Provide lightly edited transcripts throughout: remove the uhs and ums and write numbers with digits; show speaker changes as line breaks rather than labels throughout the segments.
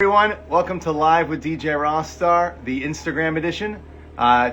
Everyone, welcome to Live with DJ Rossstar, the Instagram edition.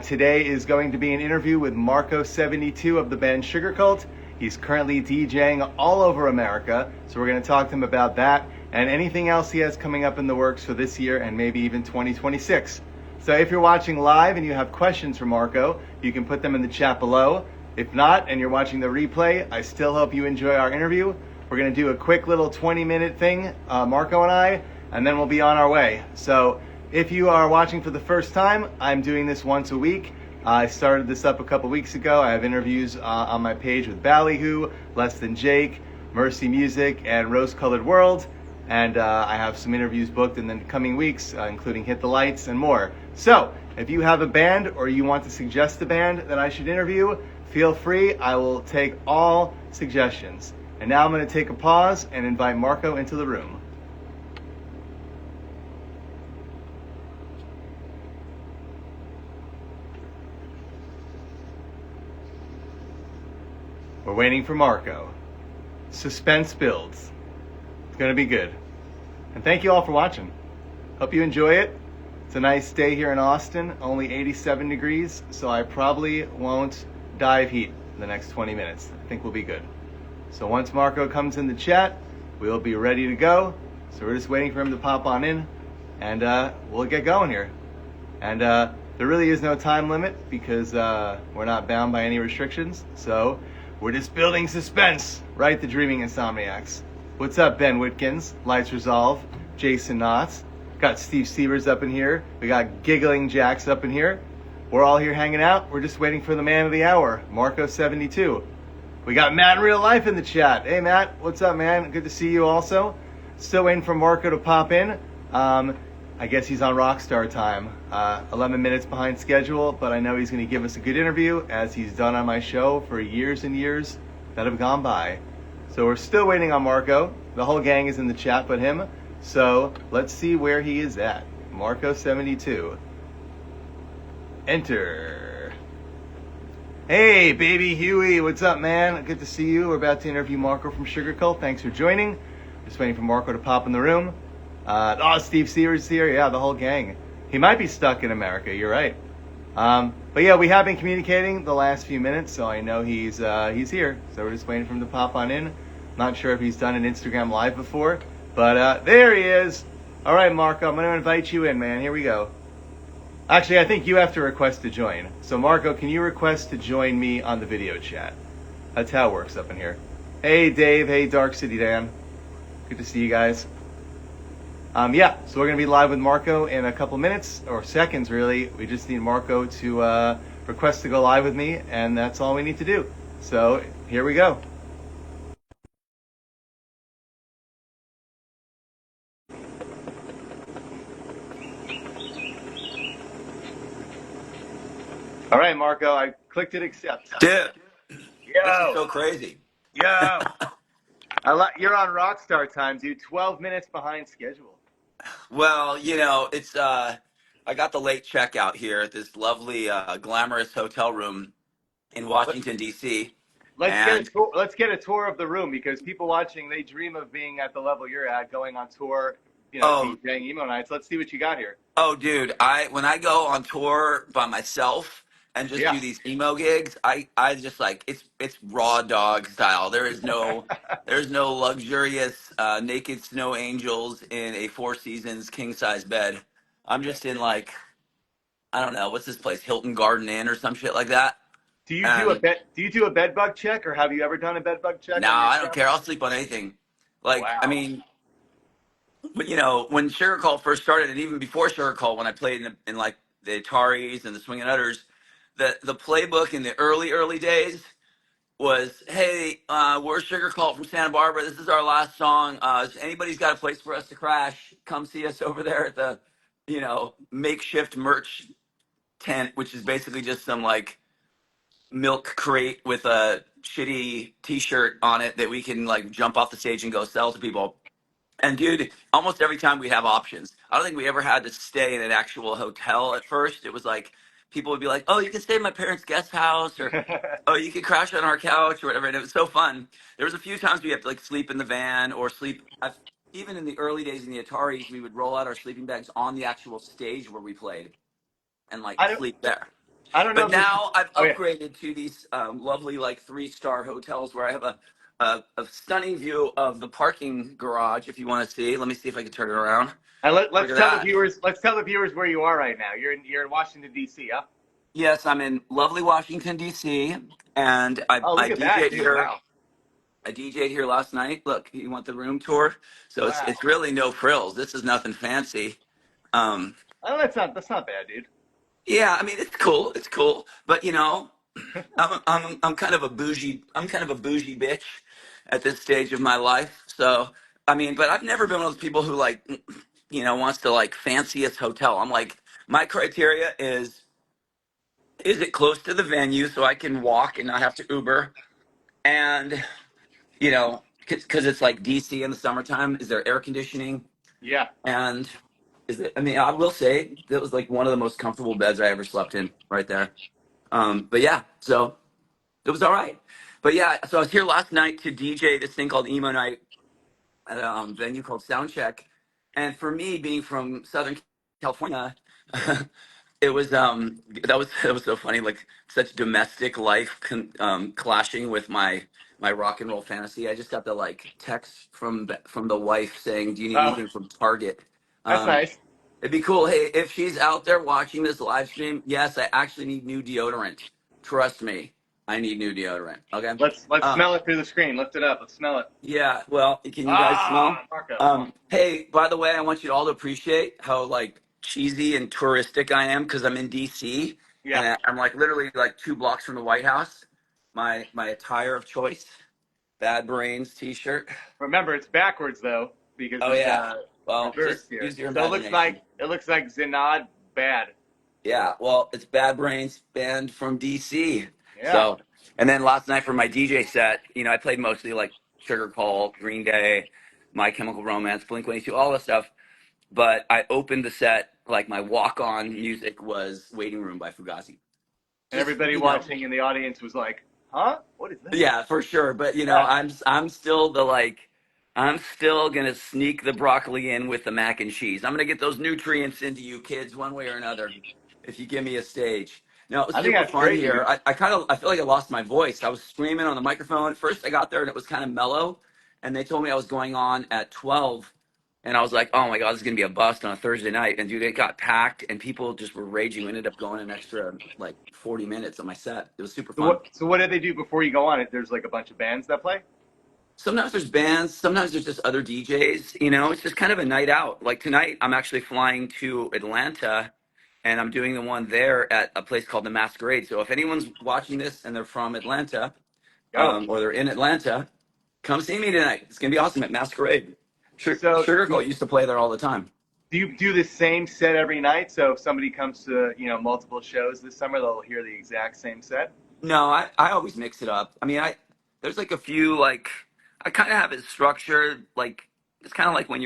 Today is going to be an interview with Marko72 of the band Sugarcult. He's currently DJing all over America, so we're going to talk to him about that and anything else he has coming up in the works for this year and maybe even 2026. So if you're watching live and you have questions for Marko, you can put them in the chat below. If not, and you're watching the replay, I still hope you enjoy our interview. We're going to do a quick little 20-minute thing, Marko and I, and then we'll be on our way. So if you are watching for the first time, I'm doing this once a week. I started this up a couple weeks ago. I have interviews on my page with Ballyhoo, Less Than Jake, Mercy Music, and Rose Colored World. And I have some interviews booked in the coming weeks, including Hit the Lights and more. So if you have a band or you want to suggest a band that I should interview, feel free. I will take all suggestions. And now I'm going to take a pause and invite Marko into the room. We're waiting for Marko. Suspense builds. It's going to be good. And thank you all for watching. Hope you enjoy it. It's a nice day here in Austin, only 87 degrees, so I probably won't die of heat in the next 20 minutes. I think we'll be good. So once Marko comes in the chat, we'll be ready to go. So we're just waiting for him to pop on in, and we'll get going here. And there really is no time limit because we're not bound by any restrictions. So we're just building suspense, right? The Dreaming Insomniacs. What's up, Ben Whitkins, Lights Resolve, Jason Knotts. Got Steve Sievers up in here. We got Giggling Jacks up in here. We're all here hanging out. We're just waiting for the man of the hour, Marko72. We got Matt in real life in the chat. Hey, Matt, what's up, man? Good to see you also. Still waiting for Marko to pop in. I guess he's on Rossstar time. 11 minutes behind schedule, but I know he's going to give us a good interview, as he's done on my show for years and years that have gone by. So we're still waiting on Marko. The whole gang is in the chat but him. So let's see where he is at. Marko72. Enter. Hey, baby Huey, what's up, man? Good to see you. We're about to interview Marko from Sugarcult. Thanks for joining. Just waiting for Marko to pop in the room. Steve Sears is here. Yeah, the whole gang. He might be stuck in America. You're right. But yeah, we have been communicating the last few minutes, so I know he's here. So we're just waiting for him to pop on in. Not sure if he's done an Instagram Live before, but there he is. All right, Marko, I'm going to invite you in, man. Here we go. Actually, I think you have to request to join. So, Marko, can you request to join me on the video chat? That's how it works up in here. Hey, Dave. Hey, Dark City Dan. Good to see you guys. Yeah, so we're going to be live with Marko in a couple minutes, or seconds, really. We just need Marko to request to go live with me, and that's all we need to do. So, here we go. All right, Marko, I clicked it accept.
Dude, this is so
Yo,
crazy.
yo. You're on Rossstar time, dude. 12 minutes behind schedule.
Well, it's I got the late checkout here at this lovely glamorous hotel room in
Let,
Washington D.C.
let's get a
and
tour. Let's get a tour of the room, because people watching, they dream of being at the level you're at, going on tour,
oh
DJing emo nights. Let's see what you got here.
oh dude, I when I go on tour by myself and just
Yeah.
do these emo gigs, I just like it's raw dog style. There's no luxurious naked snow angels in a Four Seasons king size bed. I'm just in like, I don't know, what's this place, Hilton Garden Inn or some shit like that.
Do you do a
And
bed? Do you do a bed bug check, or have you ever done a bed bug check
no,
on
I don't
yourself?
care. I'll sleep on anything. Like, I
Wow.
mean, but when Sugarcult first started, and even before Sugarcult, when I played in like the Ataris and the Swingin' Utters, the playbook in the early days was, hey, we're Sugarcult from Santa Barbara. This is our last song. If anybody's got a place for us to crash, come see us over there at the, makeshift merch tent, which is basically just some like milk crate with a shitty T-shirt on it that we can like jump off the stage and go sell to people. And dude, almost every time we have options. I don't think we ever had to stay in an actual hotel at first. It was like people would be like, "Oh, you can stay at my parents' guest house," or "Oh, you can crash on our couch," or whatever. And it was so fun. There was a few times we had to like sleep in the van or sleep. even in the early days in the Ataris, we would roll out our sleeping bags on the actual stage where we played and like
I don't
sleep there.
I don't know
But
if this is.
now I've
Oh yeah.
upgraded to these lovely like 3-star hotels where I have a stunning view of the parking garage. If you want to see, let me see if I can turn it around.
And
Look
let's
at
tell the
that.
viewers. Let's tell the viewers where you are right now. You're in Washington D.C. Huh?
Yes, I'm in lovely Washington D.C. and I
Oh, look
I
at that,
DJ'd
dude!
here.
Wow,
I DJ'd here last night. Look, you want the room tour? So
wow.
it's really no frills. This is nothing fancy. Um,
Oh, that's not bad, dude.
yeah, I mean it's cool. It's cool, but you know, I'm kind of a bougie bitch at this stage of my life. So I mean, but I've never been one of those people who like wants to like fanciest hotel. I'm like my criteria is it close to the venue so I can walk and not have to Uber, and because it's like DC in the summertime. Is there air conditioning?
Yeah.
And is it? I mean, I will say that was like one of the most comfortable beds I ever slept in right there. But yeah, so it was all right. But yeah, so I was here last night to DJ this thing called Emo Night at a venue called Soundcheck. And for me, being from Southern California, it was that was so funny. Like such domestic life clashing with my rock and roll fantasy. I just got the like text from the wife saying, "Do you need
Oh,
anything from Target?"
that's
Um,
nice.
It'd be cool. Hey, if she's out there watching this live stream, yes, I actually need new deodorant. Trust me, I need new deodorant. Okay.
Let's
Uh,
smell it through the screen. Lift it up. Let's smell it.
yeah. Well, can you guys smell?
Ah, Marco.
Hey, by the way, I want you to all to appreciate how like cheesy and touristic I am because I'm in DC
Yeah.
and I'm like literally like 2 blocks from the White House. My attire of choice, Bad Brains T-shirt.
Remember, it's backwards though because
Oh
it's
yeah. Well,
reversed
just
here.
use your
So
imagination.
it looks like Zinad bad.
Yeah, well, it's Bad Brains band from DC.
Yeah.
So, and then last night for my DJ set, I played mostly like Sugarcult, Green Day, My Chemical Romance, Blink-182, all this stuff. But I opened the set like my walk-on music was "Waiting Room" by Fugazi.
And
Just
everybody watching in the audience was like, "Huh? What is that?"
yeah, for sure. But
Yeah.
I'm still the like I'm still gonna sneak the broccoli in with the mac and cheese. I'm gonna get those nutrients into you kids one way or another if you give me a stage. No, it was
I think
super
that's
fun
great,
here.
dude.
I feel like I lost my voice. I was screaming on the microphone. At first I got there and it was kind of mellow, and they told me I was going on at 12. And I was like, oh my God, this is gonna be a bust on a Thursday night. And dude, it got packed and people just were raging. We ended up going an extra like 40 minutes on my set. It was super fun.
So what do they do before you go on it? There's like a bunch of bands that play.
Sometimes there's bands, sometimes there's just other DJs, it's just kind of a night out. Like tonight, I'm actually flying to Atlanta and I'm doing the one there at a place called the Masquerade. So if anyone's watching this and they're from Atlanta,
Go.
or they're in Atlanta, come see me tonight. It's going to be awesome at Masquerade.
So
Sugarcult used to play there all the time.
do you do the same set every night? So if somebody comes to multiple shows this summer, they'll hear the exact same set.
No, I always mix it up. I mean, there's like a few like I kind of have it structured like it's kind of like when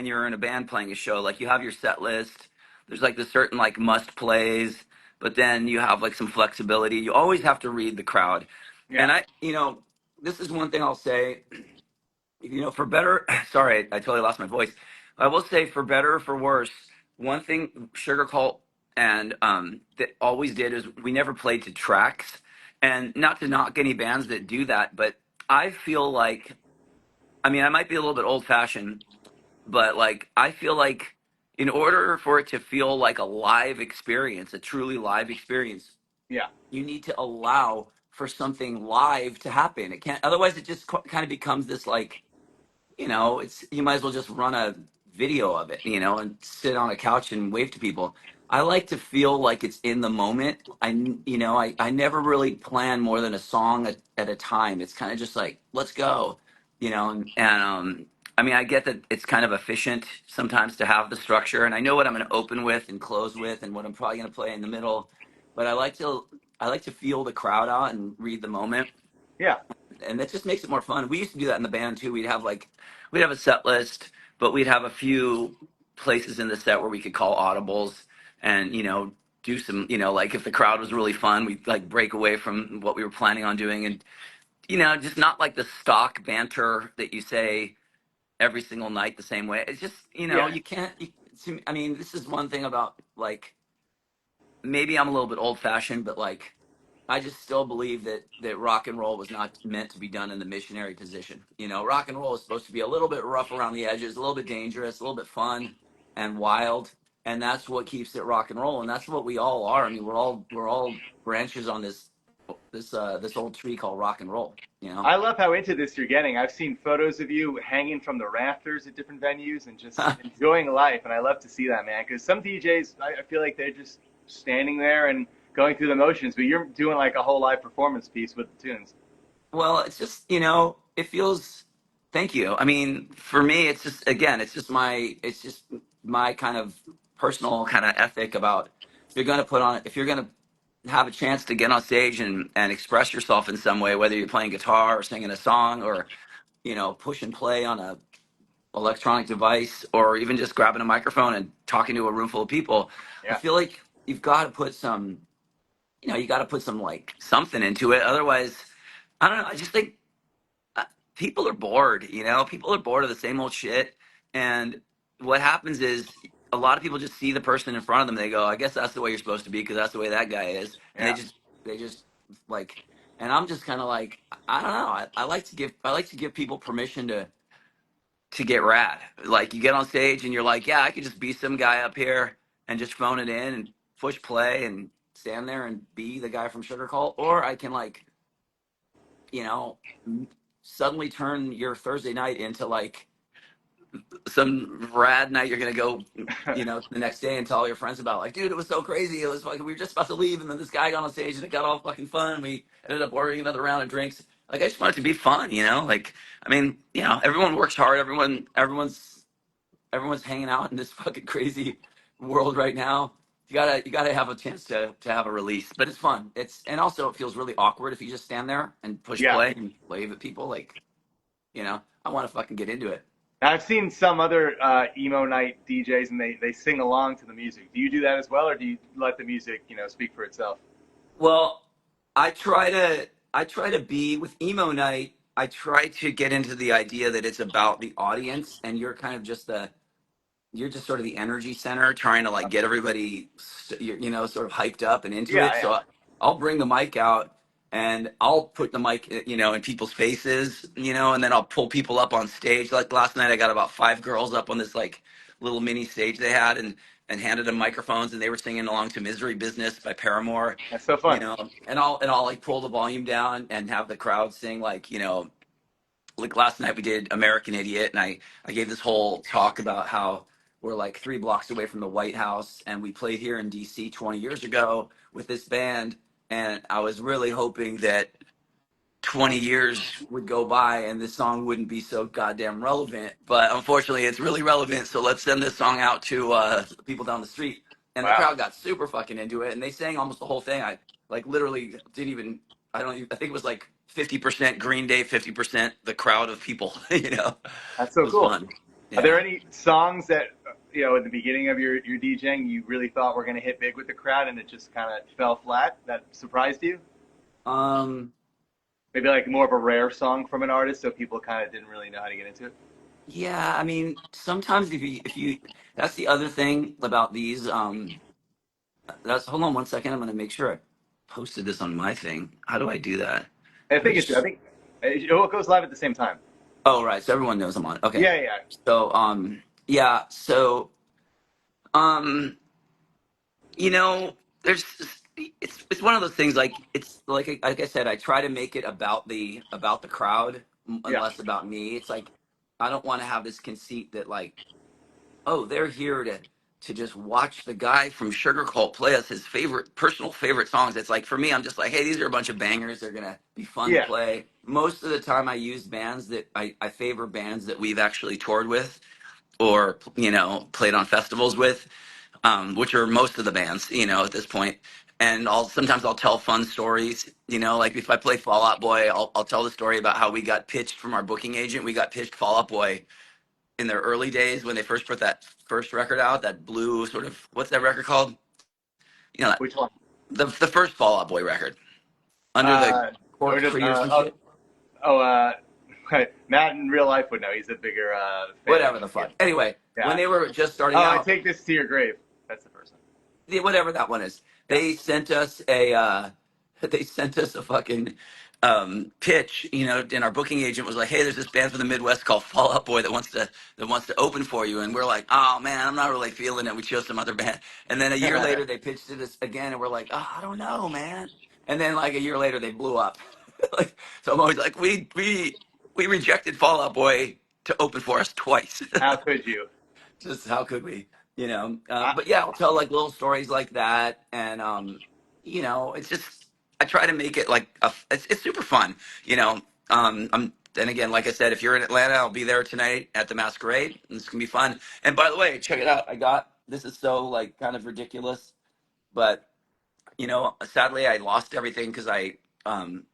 you're in a band playing a show. Like you have your set list. There's like the certain like must plays, but then you have like some flexibility. You always have to read the crowd.
Yeah.
And this is one thing I'll say. For better. Sorry, I totally lost my voice. I will say for better or for worse, one thing Sugar Cult and that always did is we never played to tracks, and not to knock any bands that do that, but I feel like I mean I might be a little bit old fashioned, but like I feel like in order for it to feel like a live experience, a truly live experience,
Yeah.
you need to allow for something live to happen. It can't otherwise it just kind of becomes this like it's you might as well just run a video of it, and sit on a couch and wave to people. I like to feel like it's in the moment. I never really plan more than a song at a time. It's kind of just like, let's go, and I mean, I get that it's kind of efficient sometimes to have the structure, and I know what I'm going to open with and close with, and what I'm probably going to play in the middle. But I like to feel the crowd out and read the moment,
Yeah.
and that just makes it more fun. We used to do that in the band too. We'd have a set list, but we'd have a few places in the set where we could call audibles and do some like if the crowd was really fun, we'd like break away from what we were planning on doing and just not like the stock banter that you say every single night the same way. It's just,
Yeah.
you can't. I mean, this is one thing about like maybe I'm a little bit old fashioned, but like I just still believe that rock and roll was not meant to be done in the missionary position. Rock and roll is supposed to be a little bit rough around the edges, a little bit dangerous, a little bit fun and wild, and that's what keeps it rock and roll, and that's what we all are. I mean, we're all branches on this old tree called rock and roll.
I love how into this you're getting. I've seen photos of you hanging from the rafters at different venues and just enjoying life, and I love to see that, man. Because some DJs, I feel like they're just standing there and going through the motions, but you're doing like a whole live performance piece with the tunes.
Well, it's just, it feels, thank you. I mean, for me, it's just, again, it's just my kind of personal kind of ethic about if you're going to have a chance to get on stage and express yourself in some way, whether you're playing guitar or singing a song or, push and play on a electronic device or even just grabbing a microphone and talking to a room full of people, I
Yeah.
feel like you've got to put some, you got to put some like something into it. Otherwise, I don't know. I just think people are bored. People are bored of the same old shit. And what happens is a lot of people just see the person in front of them. They go, I guess that's the way you're supposed to be because that's the way that guy is. And they
Yeah.
just like, and I'm just kind of like, I don't know. I like to give people permission to get rad. Like you get on stage and you're like, yeah, I could just be some guy up here and just phone it in and push play and stand there and be the guy from Sugarcult, or I can like, you know, suddenly turn your Thursday night into like some rad night you're gonna go, the next day and tell all your friends about. Like, dude, it was so crazy. It was like we were just about to leave, and then this guy got on stage, and it got all fucking fun. We ended up ordering another round of drinks. Like, I just want it to be fun. Like, I mean, everyone works hard. Everyone's hanging out in this fucking crazy world right now. You gotta have a chance to have a release, but it's fun. And also it feels really awkward if you just stand there and push
Yeah.
play and wave at people. Like, I want to fucking get into it.
Now, I've seen some other emo night DJs and they sing along to the music. Do you do that as well, or do you let the music, speak for itself?
Well, I try to be with emo night. I try to get into the idea that it's about the audience, and you're just sort of the energy center, trying to like get everybody, sort of hyped up and into
Yeah,
it.
yeah.
So I'll bring the mic out and I'll put the mic, in people's faces, and then I'll pull people up on stage. Like last night, I got about 5 girls up on this like little mini stage they had, and handed them microphones, and they were singing along to "Misery Business" by Paramore.
That's so fun.
And I'll like pull the volume down and have the crowd sing like last night we did American Idiot, and I gave this whole talk about how we're like 3 blocks away from the White House, and we played here in DC 20 years ago with this band, and I was really hoping that 20 years would go by and this song wouldn't be so goddamn relevant, but unfortunately it's really relevant, so let's send this song out to people down the street. And the
Wow.
crowd got super fucking into it, and they sang almost the whole thing. I like literally didn't even, I think it was like 50% Green Day, 50% the crowd of people.
That's
It
so
was
cool.
fun.
Are there
Yeah.
any songs that, at the beginning of your DJing, you really thought were going to hit big with the crowd and it just kind of fell flat that surprised you?
um
Maybe like more of a rare song from an artist so people kind of didn't really know how to get into it?
yeah, I mean, sometimes if you that's the other thing about these. That's hold on one second. I'm gonna make sure I posted this on my thing. How do I do that?
I
Do I
think I
just
think it goes live at the same time.
Oh, right, so everyone knows I'm on. Okay.
Yeah, yeah.
So yeah, so um you know, there's it's one of those things, like it's like I said, I try to make it about the crowd and
Yeah.
less about me. It's like I don't want to have this conceit that like, oh, they're here to just watch the guy from Sugarcult play us his personal favorite songs. It's like for me, I'm just like, hey, these are a bunch of bangers. They're gonna be fun to
Yeah.
play. Most of the time, I use bands that I favor bands that we've actually toured with or played on festivals with, which are most of the bands at this point. And I'll tell fun stories. Like if I play Fall Out Boy, I'll tell the story about how we got pitched from our booking agent. We got pitched Fall Out Boy in their early days when they first put that first record out, that blue sort of, what's that record called? You know,
Which one?
the first Fall Out Boy record, Under the
Uh, or
Corked
just,
Tree or some
oh,
shit.
oh, Matt in real life would know. He's a bigger fan of
Whatever the
you.
fuck. Anyway, when
Yeah.
they were just
Oh,
starting
I
out,
take this to your grave. That's the first one.
whatever that one is,
Yeah.
they sent us a they sent us a fucking pitch, and our booking agent was like, hey, there's this band from the Midwest called Fall Out Boy that wants to open for you. And we're like, oh man, I'm not really feeling it. We chose some other band. And then a year later they pitched it us again, and we're like, oh, I don't know, man. And then like a year later they blew up. Like, so I'm always like, we rejected Fall Out Boy to open for us twice.
How could you?
Just how could we,
I,
but yeah, I'll tell like little stories like that. And it's just, I try to make it like it's super fun. And again, like I said, if you're in Atlanta, I'll be there tonight at the Masquerade, and it's gonna be fun. And by the way, check it out, I got this, is so like kind of ridiculous, but sadly I lost everything because um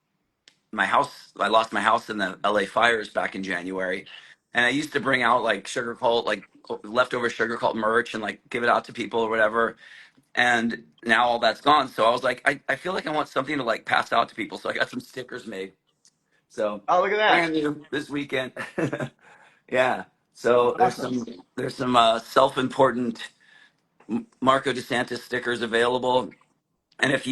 I lost my house in the LA fires back in January. And I used to bring out like Sugarcult, like leftover Sugarcult merch, and like give it out to people or whatever. And now all that's gone. So I was like, I feel like I want something to like pass out to people. So I got some stickers made. So
oh, look at that.
brand new this weekend. Yeah. So
Awesome.
there's some self-important Marco DeSantis stickers available. And if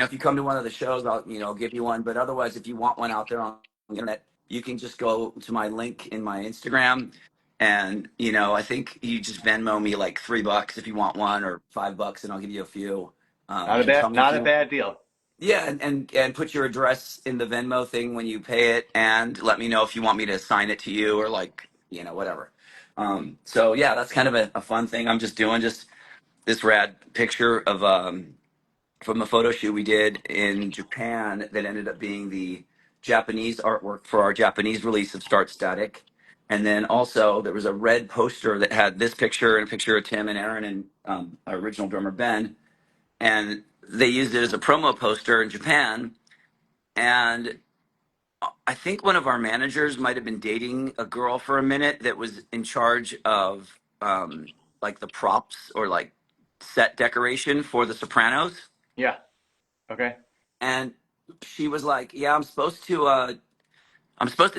if you come to one of the shows, I'll give you one. But otherwise, if you want one out there on the internet, you can just go to my link in my Instagram, and I think you just Venmo me like $3 if you want one, or $5, and I'll give you a few. And tell me if
Not a
you,
bad deal.
yeah, and put your address in the Venmo thing when you pay it, and let me know if you want me to sign it to you, or like whatever. So yeah, that's kind of a fun thing. I'm just doing just this rad picture of from a photo shoot we did in Japan that ended up being the Japanese artwork for our Japanese release of Start Static. And then also there was a red poster that had this picture and a picture of Tim and Aaron and our original drummer Ben. And they used it as a promo poster in Japan. And I think one of our managers might have been dating a girl for a minute that was in charge of like the props or like set decoration for The Sopranos.
Yeah. Okay.
And she was like, "Yeah, I'm supposed to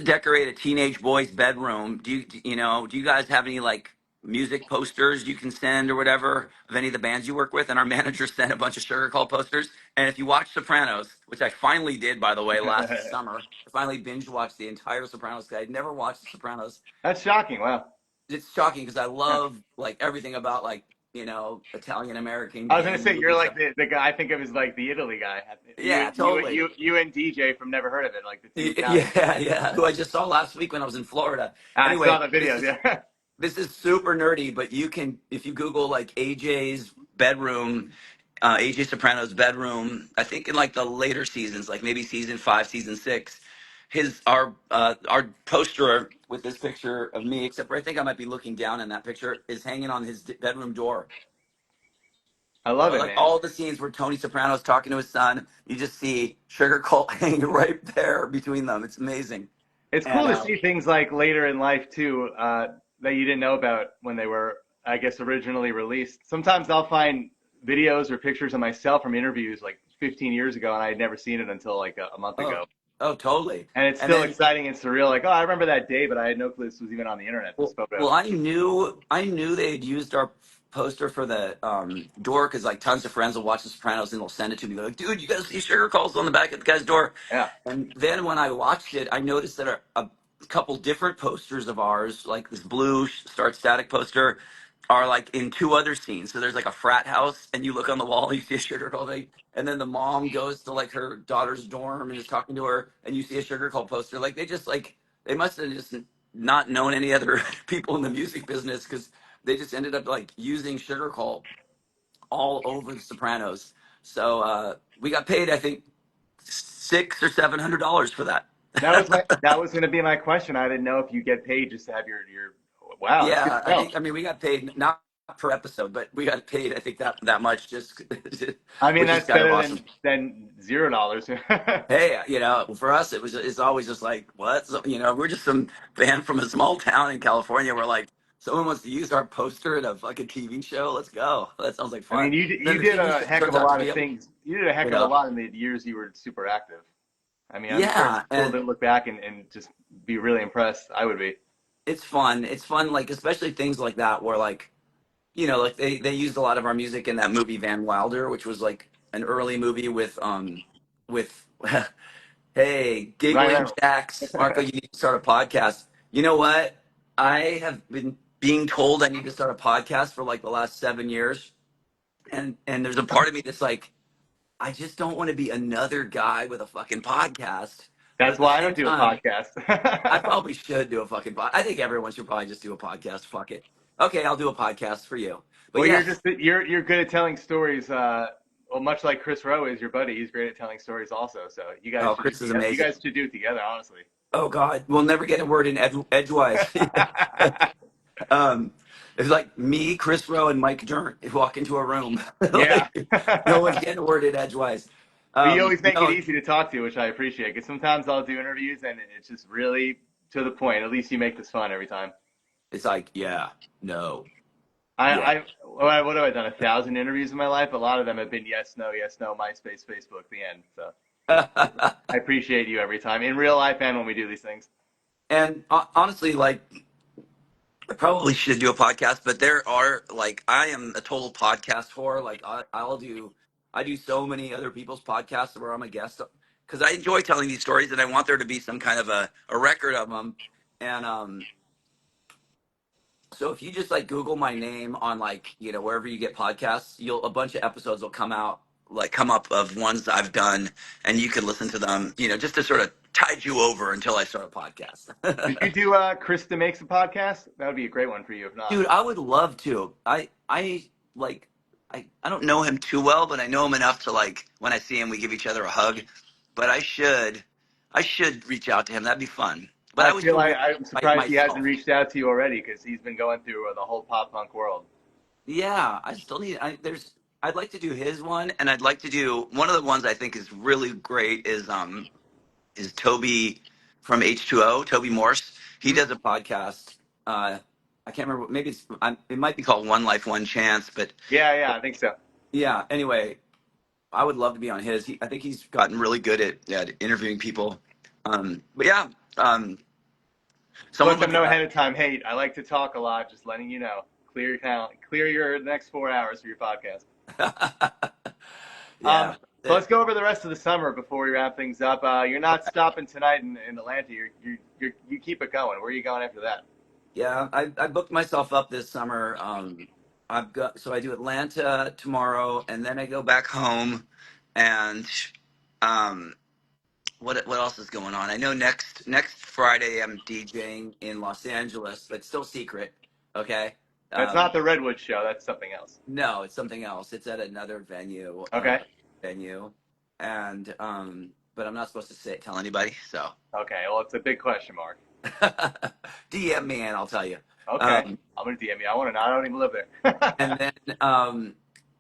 decorate a teenage boy's bedroom. Do you guys have any like music posters you can send or whatever of any of the bands you work with?" And our manager sent a bunch of Sugar Cult posters. And if you watch Sopranos, which I finally did, by the way, last summer, I finally binge watched the entire Sopranos. I'd never watched the Sopranos.
That's shocking. Wow.
It's shocking because I
Yeah.
love like everything about like Italian American
I was gonna
gang
say you're
movies.
like the guy I think of as like the Italy guy.
Yeah, totally.
You and DJ from Never Heard of It, like the two Italians.
Yeah, yeah. Who I just saw last week when I was in Florida.
I saw
Anyway,
the videos. Yeah.
this is super nerdy, but you can, if you Google like AJ's bedroom, AJ Soprano's bedroom. I think in like the later seasons, like maybe season 5, season 6, our poster with this picture of me, except for I think I might be looking down in that picture, is hanging on his bedroom door.
I love
So
it,
like
man.
all the scenes where Tony Soprano's talking to his son, you just see Sugar Cult hanging right there between them. It's amazing.
It's
And
cool to see things like later in life too, that you didn't know about when they were, I guess, originally released. Sometimes I'll find videos or pictures of myself from interviews like 15 years ago, and I had never seen it until like a month
oh,
ago.
oh, totally.
And it's
And
still
then,
exciting and surreal. Like, oh, I remember that day, but I had no clue this was even on the internet. This photo.
well, I knew they had used our poster for the door because like tons of friends will watch The Sopranos and they'll send it to me. They're like, dude, you guys see Sugar Calls on the back of the guy's door.
Yeah,
And then when I watched it, I noticed that a couple different posters of ours, like this blue Start Static poster, are like in two other scenes. So there's like a frat house, and you look on the wall, and you see a Sugar Cult thing, and then the mom goes to like her daughter's dorm and is talking to her, and you see a Sugar Cult poster. Like they just like they must have just not known any other people in the music business because they just ended up like using Sugar Cult all over The Sopranos. So we got paid, I think, $600 or $700 for that.
that was going to be my question. I didn't know if you get paid just to have your. Wow, that's good
Yeah,
to know.
I mean, we got paid not per episode, but we got paid, I think that much just,
I mean,
which is
that's
kind of
better
awesome.
than $0.
Hey, for us, it's always just like, what? So, we're just some band from a small town in California. We're like, someone wants to use our poster in a fucking TV show. Let's go. That sounds like
I mean,
fun.
you
Then
you
the
did
TV
a
show
heck of
turns
a
out to
lot
be
of
a,
things. You did a heck
you
of a
know,
lot in the years you were super active. I mean, I'm sure it's
Yeah,
cool
and
to look back and just be really impressed. I would be.
it's fun. It's fun, like especially things like that where like like they used a lot of our music in that movie Van Wilder, which was like an early movie with hey,
Ryan
giggling
Reynolds.
jacks, Marco, you need to start a podcast. You know what? I have been being told I need to start a podcast for like the last 7 years, and there's a part of me that's like, I just don't want to be another guy with a fucking podcast. But
That's
at the
why I
same
don't do a
time,
podcast.
I probably should do a fucking podcast. I think everyone should probably just do a podcast. Fuck it. Okay, I'll do a podcast for you. But
Well,
yes,
you're good at telling stories. Well, much like Chris Rowe is your buddy, he's great at telling stories also. So
oh, Chris is
you
amazing.
guys should do it together, honestly.
Oh God, we'll never get a word in edgewise. um, it's like me, Chris Rowe, and Mike Dern walk into a room.
Yeah.
Like no one's getting a word in edgewise.
But you always make it
No,
easy to talk to, which I appreciate. Because sometimes I'll do interviews and it's just really to the point. At least you make this fun every time.
it's like yeah, no,
I,
yeah.
I what have I done? 1,000 interviews in my life. A lot of them have been yes, no, MySpace, Facebook, the end. So I appreciate you every time in real life and when we do these things.
And honestly, like I probably should do a podcast, but there are like I am a total podcast whore. Like I do so many other people's podcasts where I'm a guest because I enjoy telling these stories and I want there to be some kind of a record of them. And so if you just like Google my name on like wherever you get podcasts, you'll a bunch of episodes will come up of ones that I've done, and you can listen to them. Just to sort of tide you over until I start a
Did
podcast.
you do Krista Makes a Podcast? That would be a great one for you if not.
Dude, I would love to. I like I don't know him too well, but I know him enough to like when I see him we give each other a hug. But I should reach out to him. That'd be fun. But I
I
always
feel
feel
like
weird
I'm
like
surprised he hasn't
myself.
reached out to you already because he's been going through the whole pop punk world.
Yeah, I still need I'd like to do his one and I'd like to do one of the ones I think is really great is Toby from H2O, Toby Morse. He
Hmm?
does a podcast. I can't remember. Maybe it might be called One Life, One Chance. But
Yeah, I think so.
yeah. Anyway, I would love to be on his. I think he's gotten really good at interviewing people. But yeah, um, someone
Let them
look it
know
up.
ahead of time. Hey, I like to talk a lot. Just letting you know. Clear your next 4 hours for your podcast.
Yeah.
So let's go over the rest of the summer before we wrap things up. You're not stopping tonight in Atlanta. You keep it going. Where are you going after that?
Yeah, I booked myself up this summer. I do Atlanta tomorrow, and then I go back home, and um, what else is going on? I know next Friday I'm DJing in Los Angeles, but still secret. Okay.
That's
Um,
not the Redwood show. That's something else.
no, it's something else. It's at another venue,
Okay.
and but I'm not supposed to tell anybody. So
Okay. Well, it's a big question mark.
DM me and I'll tell you.
Okay.
Um,
I'm gonna DM you. I want to know. I don't even live there.
and then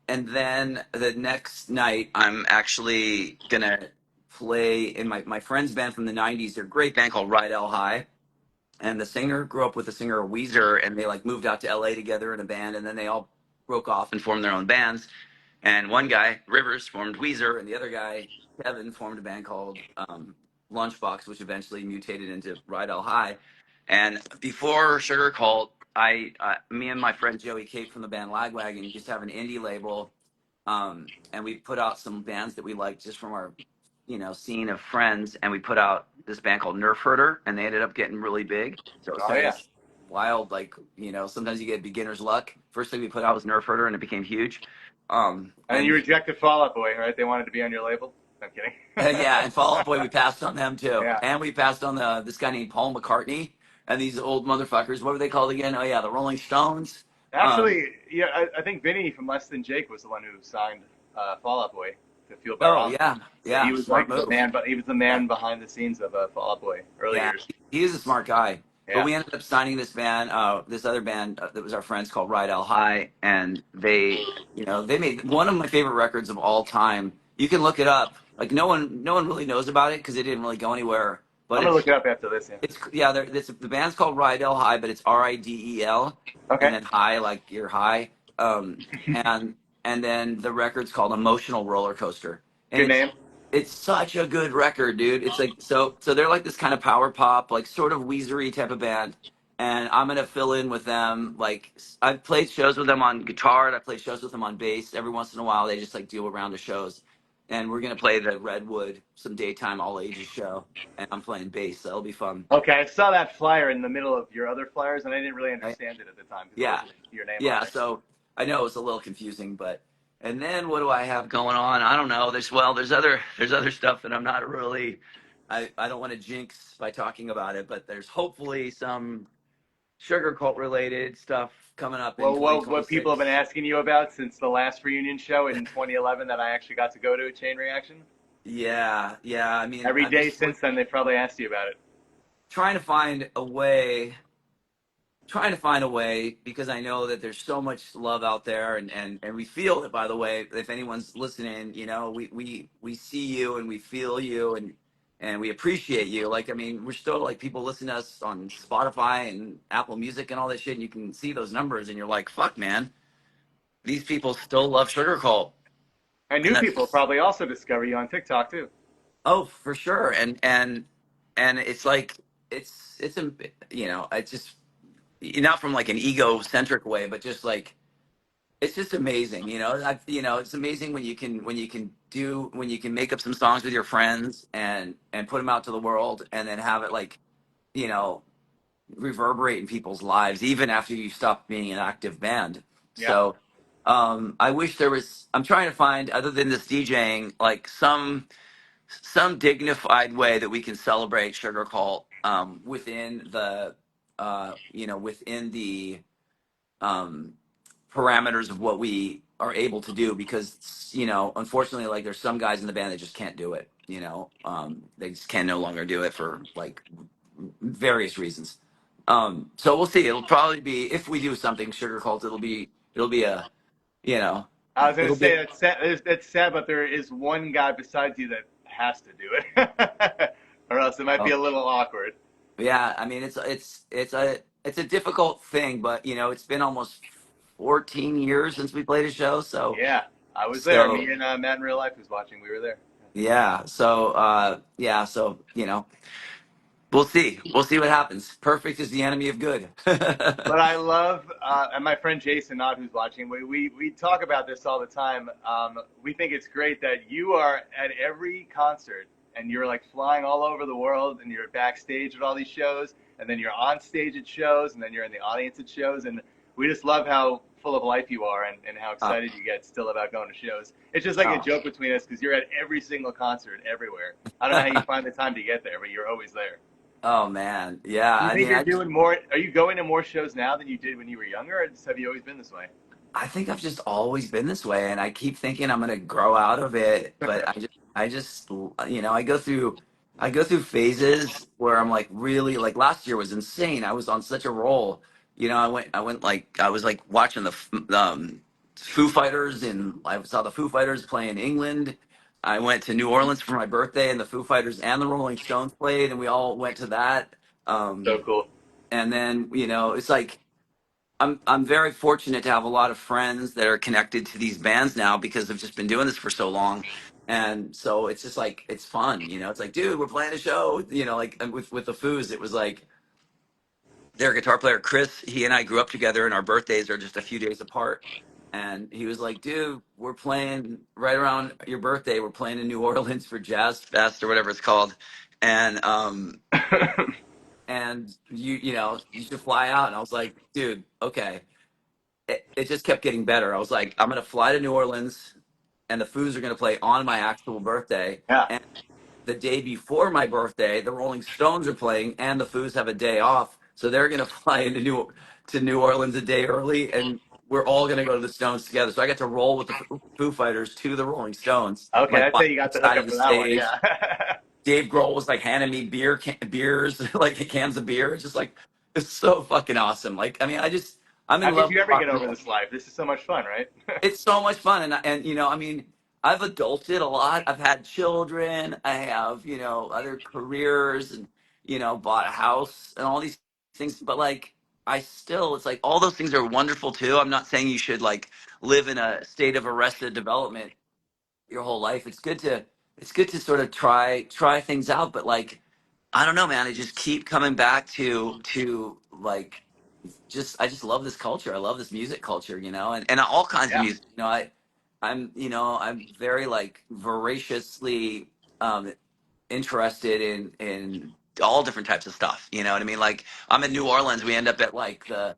and then the next night I'm actually gonna play in my friend's band from the '90s. They're a great band called Ride L High, and the singer grew up with the singer Weezer, and they like moved out to LA together in a band, and then they all broke off and formed their own bands. And one guy, Rivers, formed Weezer, and the other guy, Kevin, formed a band called Lunchbox, which eventually mutated into Rydell High. And before Sugarcult, me and my friend Joey Cape from the band Lagwagon used to have an indie label, and we put out some bands that we liked just from our, scene of friends, and we put out this band called Nerf Herder, and they ended up getting really big. So it was
Oh
kind of
yeah.
this wild, like, sometimes you get beginner's luck. First thing we put out was Nerf Herder, and it became huge.
And then you rejected Fall Out Boy, right? They wanted to be on your label. I'm kidding.
Yeah, and Fall Out Boy, we passed on them too,
Yeah.
and we passed on this guy named Paul McCartney, and these old motherfuckers. What were they called again? Oh yeah, the Rolling Stones. Um,
Actually, yeah, I think Vinny from Less Than Jake was the one who signed Fall Out Boy to Feel Better
oh
On.
yeah,
So he
yeah,
was
smart
like the
move.
man, but he was the
Yeah,
man behind the scenes of Fall Out Boy early
yeah,
years.
he is a smart guy. But
Yeah.
we ended up signing this band, this other band that was our friends called Ride L High, and they made one of my favorite records of all time. You can look it up. Like no one really knows about it because it didn't really go anywhere. But
I'm gonna look it up after this. Yeah.
it's yeah, the band's called Rydell High, but it's Ridel, and
Okay.
then high like you're high. Um, and then the record's called Emotional Roller Coaster, and
Good name.
It's such a good record, dude. It's like so they're like this kind of power pop, like sort of Weezery type of band, and I'm gonna fill in with them. Like I've played shows with them on guitar, and I played shows with them on bass. Every once in a while, they just like do a round of shows, and we're gonna play the Redwood, some daytime all ages show, and I'm playing bass. So that'll be fun.
Okay, I saw that flyer in the middle of your other flyers, and I didn't really
Right?
understand it at the time because it
Yeah,
wasn't your name on
yeah.
there.
So I know it's a little confusing, but and then what do I have going on? I don't know. There's other stuff that I'm not really. I don't want to jinx by talking about it, but there's hopefully some sugar cult related stuff coming up in
Well, what people have been
2026.
asking you about since the last reunion show in 2011 that I actually got to go to, Chain Reaction?
Yeah, yeah. I mean,
Every
I'm
day
just
since then, they probably asked you about it.
trying to find a way because I know that there's so much love out there and we feel it, by the way. If anyone's listening, we see you and we feel you and we appreciate you. Like, I mean, we're still like people listen to us on Spotify and Apple Music and all that shit, and you can see those numbers and you're like, fuck man, these people still love Sugar Cult.
And
And
new people
that's,
probably also discover you on TikTok too.
oh, for sure. And it's like it's a it's just not from like an egocentric way, but just like it's just amazing, it's amazing when you can make up some songs with your friends and put them out to the world and then have it like you know reverberate in people's lives even after you stop being an active band.
Yeah.
So I wish there was. I'm trying to find, other than this DJing, like some dignified way that we can celebrate Sugar Cult within the within the um, parameters of what we are able to do, because unfortunately, like, there's some guys in the band that just can't do it. They just can no longer do it for like various reasons. So we'll see. It'll probably be, if we do something Sugar Cult, it'll be a you know
I was going to
it'll be
say that's sad, but there is one guy besides you that has to do it, or else it might be
a,
a little awkward.
yeah. I mean, it's a difficult thing, but it's been almost 14 years since we played a show,
Yeah, I was there. Me
so
and Matt in real life was watching. We were there.
yeah, so we'll see what happens. Perfect is the enemy of good.
But I love, and my friend Jason Ott, who's watching, we talk about this all the time. We think it's great that you are at every concert and you're like flying all over the world and you're backstage at all these shows and then you're on stage at shows and then you're in the audience at shows. And we just love how full of life you are and how
uh,
excited you get still about going to shows. It's just like a
oh,
joke between us because you're at every single concert everywhere. I don't know how you find the time to get there, but you're always there.
oh man, yeah.
Do you
I
think
mean,
you're doing more? Are you going to more shows now than you did when you were younger, or have you always been this way?
I think I've just always been this way, and I keep thinking I'm gonna grow out of it. But I just, I go through phases where I'm like, really, like last year was insane. I was on such a roll. I went like I was like watching Foo Fighters, and I saw the Foo Fighters play in England. I went to New Orleans for my birthday, and the Foo Fighters and the Rolling Stones played, and we all went to that.
So
Um,
cool.
and then it's like I'm very fortunate to have a lot of friends that are connected to these bands now because I've just been doing this for so long. And so it's just like it's fun. It's like, dude, we're playing a show. Like, and with the Foos, it was like their guitar player Chris. He and I grew up together, and our birthdays are just a few days apart. And he was like, dude, we're playing right around your birthday. We're playing in New Orleans for Jazz Fest or whatever it's called. And you should fly out. And I was like, dude, okay. It just kept getting better. I was like, I'm gonna fly to New Orleans, and the Foos are gonna play on my actual birthday.
Yeah.
And the day before my birthday, the Rolling Stones are playing, and the Foos have a day off, so they're gonna fly into New Orleans a day early, and we're all gonna go to the Stones together. So I got to roll with the Foo Fighters to the Rolling Stones,
Okay,
like
I'd
by
say you got
the
the
side of
hookup
the
for that one.
stage.
Yeah.
Dave Grohl was like handing me beers, like cans of beer. It's just like it's so fucking awesome. Like, I mean, I'm
How
in
could
love
you
with
ever
rock
get
and
over
roll.
this life? This is so much fun, right?
It's so much fun, and I mean, I've adulted a lot. I've had children. I have other careers, and bought a house and all these things. But like, it's like all those things are wonderful too. I'm not saying you should like live in a state of arrested development your whole life. It's good to it's good to sort of try things out, but like I don't know, man. I just keep coming back to like just I just love this culture. I love this music culture, you know, and all kinds of
Yeah.
music. You know, I'm very like voraciously um, interested in all different types of stuff. You know what I mean? Like I'm in New Orleans. We end up at like the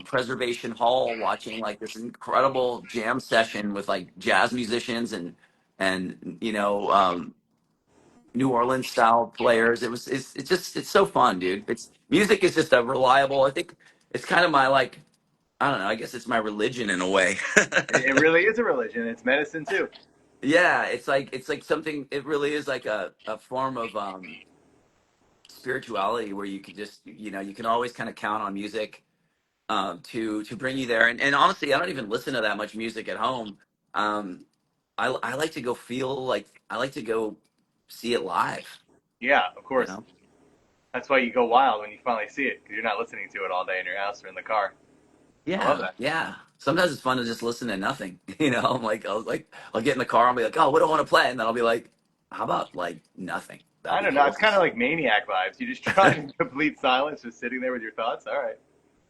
Preservation Hall watching like this incredible jam session with like jazz musicians and New Orleans style players. It's so fun, dude. It's music is just a reliable. I think it's kind of my like I don't know. I guess it's my religion in a way.
It really is a religion. It's medicine too.
Yeah, it's like something. It really is like a form of spirituality where you can just you can always kind of count on music to bring you there. And honestly, I don't even listen to that much music at home. Um, I like to go feel like I like to go see it live.
Yeah, of
You
course.
know.
That's why you go wild when you finally see it because you're not listening to it all day in your house or in the car. I love
Yeah,
that.
yeah. Sometimes it's fun to just listen to nothing. I'll get in the car. I'll be like, oh, what do I want to play? And then I'll be like, how about like nothing? That'd
I
be
don't know.
cool.
It's kind of like maniac vibes. You just try in complete silence, just sitting there with your thoughts. All right.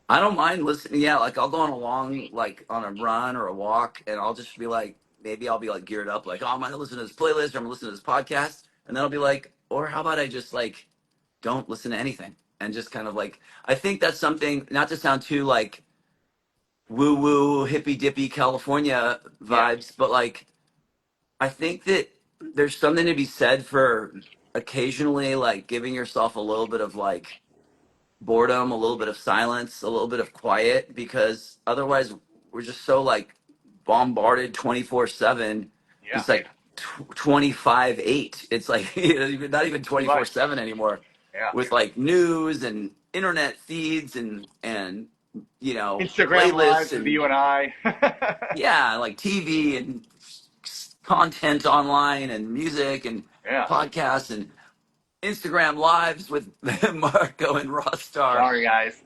I don't mind listening. Yeah, like I'll go on a long, like on a run or a walk, and I'll just be like, maybe I'll be like geared up, like, oh, I'm gonna listen to this playlist or I'm gonna listen to this podcast, and then I'll be like, or how about I just like don't listen to anything and just kind of like, I think that's something. Not to sound too like woo woo hippy dippy California
Yeah.
vibes, but like I think that there's something to be said for occasionally like giving yourself a little bit of like boredom, a little bit of silence, a little bit of quiet, because otherwise we're just so like bombarded 24/7.
Yeah.
It's like 25/8. It's like not even
Too much.
24/7 anymore
Yeah.
with like news and internet feeds and
Instagram
playlists
lives with
and
you and I.
yeah, like TV and content online and music and
Yeah.
podcasts and Instagram lives with Marko and Rossstar.
Sorry, guys.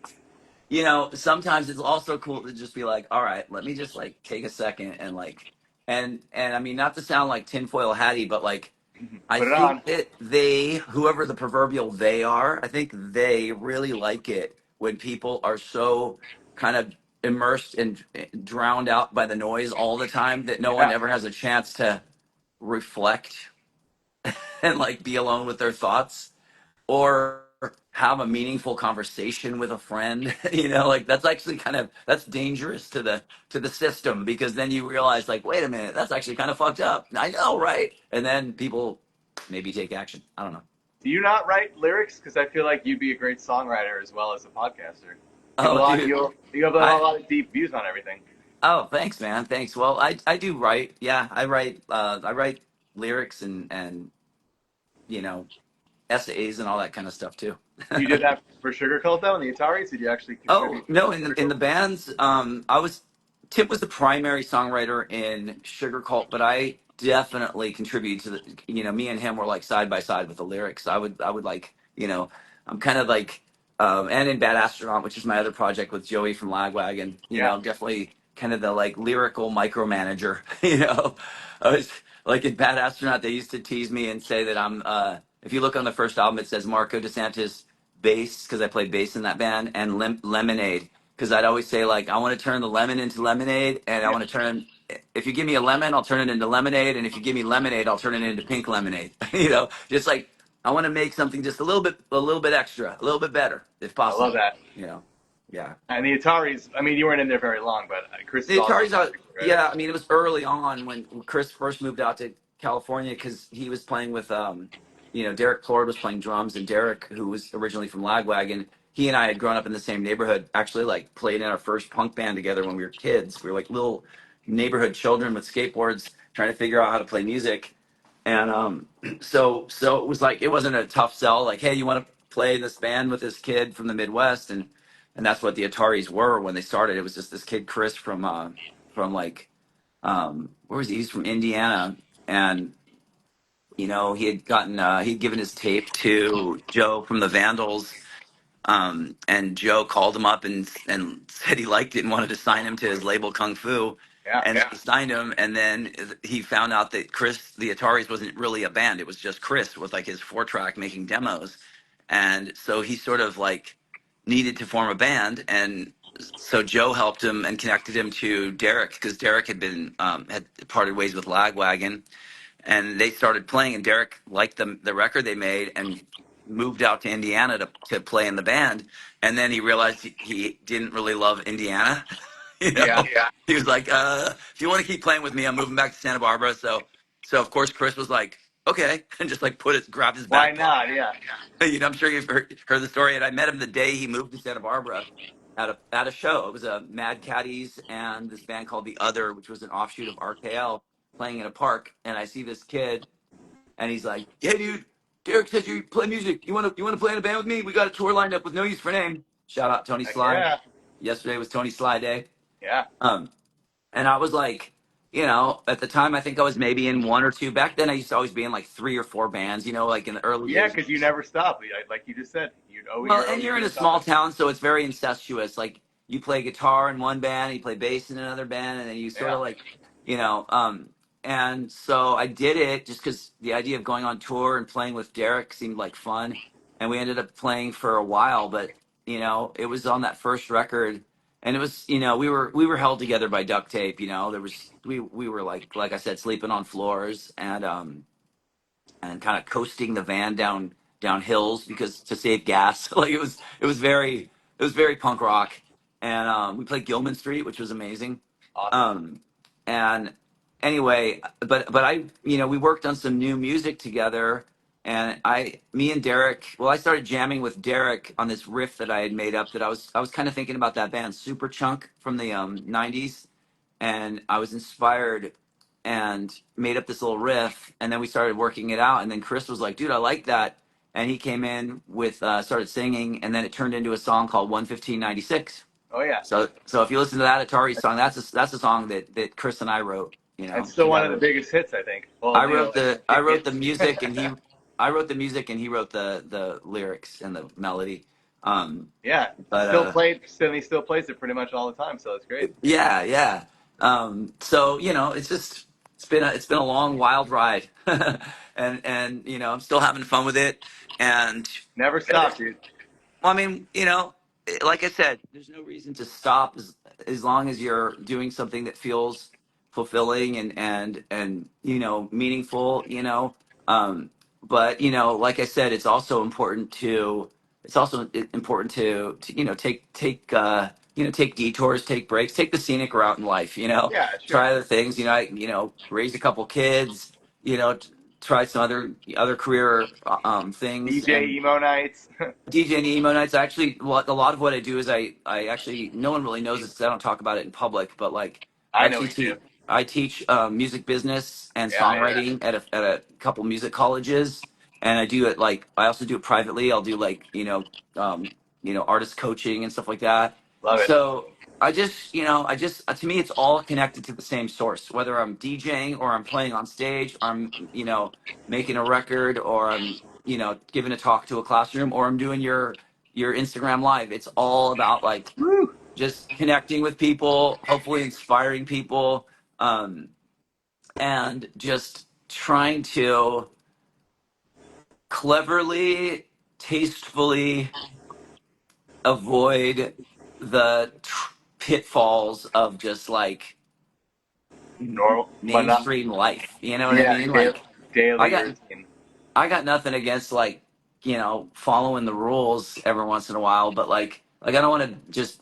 Sometimes it's also cool to just be like, all right, let me just like take a second and like, and I mean, not to sound like tinfoil hatty, but like, I
Put it on.
think that whoever the proverbial they are, I think they really like it when people are so kind of immersed and drowned out by the noise all the time that no one
Yeah.
ever has a chance to reflect and like be alone with their thoughts or have a meaningful conversation with a friend. Like that's actually that's dangerous to the system, because then you realize like, wait a minute, that's actually kind of fucked up. I know, right? And then people maybe take action. I don't know.
Do you not write lyrics? Because I feel like you'd be a great songwriter as well as a podcaster. You have a
Oh,
lot.
dude.
You have a
I
lot of deep views on everything.
Oh, thanks, man. Thanks. Well, I do write. Yeah, I write lyrics and you know essays and all that kind of stuff too.
You did that for Sugarcult though, in the Ataris. Did you actually
Oh
contribute
no!
to
In
Sugarcult?
the bands, I was Tip was the primary songwriter in Sugarcult, but I definitely contributed to the. Me and him were like side by side with the lyrics. I would like I'm kind of like and in Bad Astronaut, which is my other project with Joey from Lagwagon.
Yeah.
I'm definitely kind of the like lyrical micromanager. I was like in Bad Astronaut, they used to tease me and say that I'm. If you look on the first album, it says Marko DeSantis bass, because I played bass in that band, and lemonade, because I'd always say like I want to turn the lemon into lemonade, and I
Yeah.
want to turn. If you give me a lemon, I'll turn it into lemonade, and if you give me lemonade, I'll turn it into pink lemonade. Just like I want to make something just a little bit extra, a little bit better, if
I love
possible.
that.
Yeah.
And the Ataris. I mean, you weren't in there very long, but Chris is
The
also a
Atari's out.
fantastic writer.
Yeah, I mean, it was early on when Chris first moved out to California, because he was playing with, Derek Plord was playing drums, and Derek, who was originally from Lagwagon, he and I had grown up in the same neighborhood. Actually, like played in our first punk band together when we were kids. We were like little neighborhood children with skateboards trying to figure out how to play music. And so it was like it wasn't a tough sell. Like, hey, you want to play in this band with this kid from the Midwest, and that's what the Ataris were when they started. It was just this kid Chris from like where was he? He's from Indiana, and he had gotten he'd given his tape to Joe from the Vandals, and Joe called him up and said he liked it and wanted to sign him to his label Kung Fu.
Yeah.
and he signed him. And then he found out that Chris, the Ataris, wasn't really a band. It was just Chris with like his 4-track making demos. And so he sort of like needed to form a band. And so Joe helped him and connected him to Derek, because Derek had been had parted ways with Lagwagon, and they started playing. And Derek liked the record they made and moved out to Indiana to play in the band. And then he realized he didn't really love Indiana. You
Yeah.
know, he was like, if you want to keep playing with me, I'm moving back to Santa Barbara. So of course Chris was like, okay, and just like grabbed his
Why
backpack.
not? Yeah.
You know, I'm sure you've heard the story. And I met him the day he moved to Santa Barbara at a show. It was a Mad Caddies and this band called The Other, which was an offshoot of RKL, playing in a park. And I see this kid, and he's like, "Hey, dude, Derek says you play music. You want to play in a band with me? We got a tour lined up with No Use for Name." Shout out Tony
Heck
Sly.
yeah.
Yesterday was Tony Sly Day.
Yeah.
Um, and I was like, at the time, I think I was maybe in one or two. Back then, I used to always be in like 3 or 4 bands, like in the early
Yeah,
days.
because you never stop. Like you just said,
Well,
you're
and
always
you're in
doing
a small
something.
town, so it's very incestuous. Like you play guitar in one band, you play bass in another band, and then you sort
Yeah.
of like, you know. And so I did it just because the idea of going on tour and playing with Derek seemed like fun, and we ended up playing for a while. But it was on that first record, and it was, we were held together by duct tape. There was we were like I said, sleeping on floors, and kind of coasting the van down hills because to save gas. Like it was very punk rock, and we played Gilman Street, which was amazing.
Awesome.
And anyway, but I we worked on some new music together, and me and Derek. Well, I started jamming with Derek on this riff that I had made up. That I was kind of thinking about that band Superchunk from the '90s, and I was inspired and made up this little riff, and then we started working it out, and then Chris was like, "Dude, I like that," and he came in with started singing, and then it turned into a song called 11596.
Oh yeah.
So if you listen to that Atari song, that's a song that Chris and I wrote,
It's still one of the
together.
biggest hits, I think. Well,
I wrote the I
it
wrote the
hits.
music, and I wrote the music, and he wrote the lyrics and the melody.
Yeah.
But
He still plays it pretty much all the time, so it's great.
Yeah, yeah. So it's been a long, wild ride, and I'm still having fun with it. And
Never stop, dude.
well, I mean, like I said, there's no reason to stop as long as you're doing something that feels fulfilling and meaningful. But like I said, it's also important to take detours, take breaks, take the scenic route in life.
Yeah, sure.
Try other things. Raise a couple kids. Try some other career things,
DJ
and
emo nights.
DJ and emo nights. Actually, a lot of what I do is I actually, no one really knows this 'cause I don't talk about it in public, but like I
I know
actually
what you do.
teach music business and
Yeah, yeah.
songwriting at a couple music colleges, and I do it like I also do it privately. I'll do like artist coaching and stuff like that.
Love it.
So I just to me it's all connected to the same source. Whether I'm DJing or I'm playing on stage, or I'm making a record, or I'm giving a talk to a classroom, or I'm doing your Instagram live. It's all about like
Woo.
just connecting with people, hopefully inspiring people, um, and just trying to cleverly, tastefully avoid the pitfalls of just like
Normal.
mainstream life. You know what I
Yeah,
mean? Like I
daily
got
routine.
I got nothing against like following the rules every once in a while, but like I don't want to just